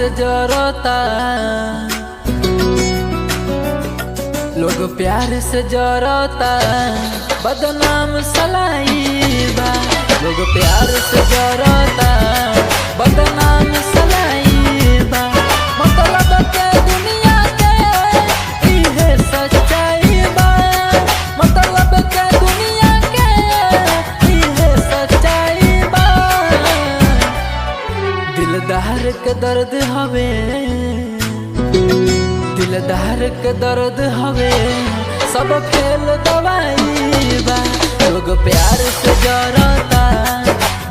से जरता, लोग प्यार से जरता, बदनाम सलाइबा। लोग प्यार से जरता, बदनाम सलाइबा। मतलब के दुनिया के इहे सच्चाई बा। मतलब के दुनिया के इहे सच्चाई बा। दिलदार के दर्द हवे, दिलदार के दर्द हवे, सब खेल दवाई बा। लोग प्यार से जरता,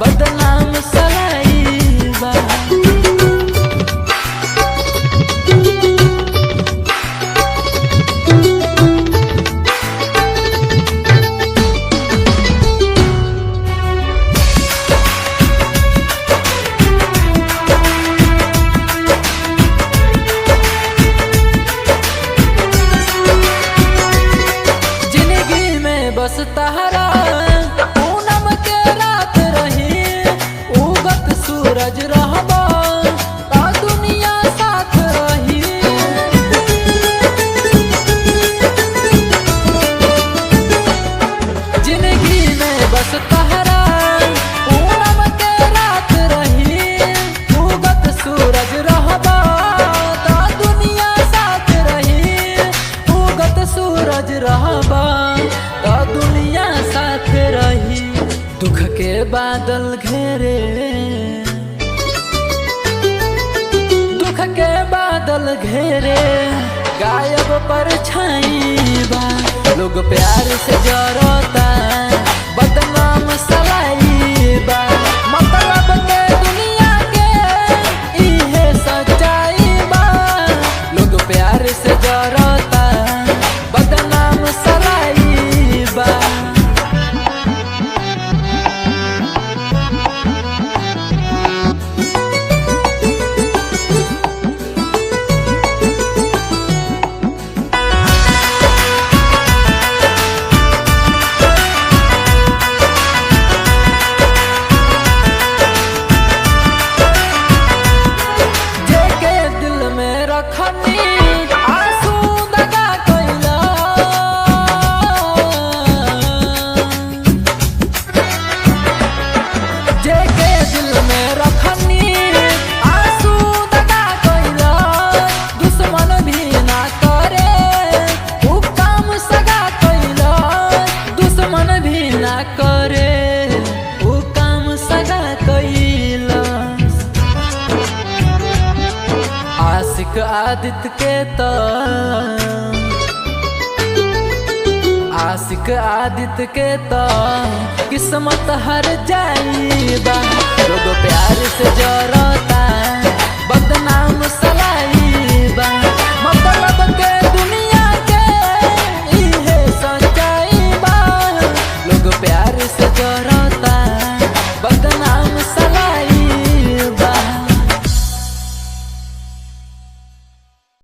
बदनाम सलाइबा। बस तहरा पूनम के रात रही, उगत सूरज रहबा ता दुनिया साथ रही। जिंदगी में बस तहरा पूनम के रात रही, उगत सूरज रहबा ता दुनिया साथ रही। उगत सूरज रहबा दुनिया साथ रही। दुख के बादल घेरे, दुख के बादल घेरे, गायब परछाई बा। लोग प्यार से जरता, बदनाम सलाइबा। मतलब के दुनिया के इहे सच्चाई बा। लोग प्यार से जरता, बदनाम सलाइबा। जेके दिल में रखनी आंसू दगा कइला, जेके दिल में रखनी आंसू दगा कइला। दुश्मन भी ना करे उ काम सगा कइला। दुश्मन भी ना करे उ काम सगा कइला। आशिक आदित्य के तो, आशिक आदित्य के तो किस्मत हर जाइबा। लोग प्यार से जरता, बदनाम सलाइबा।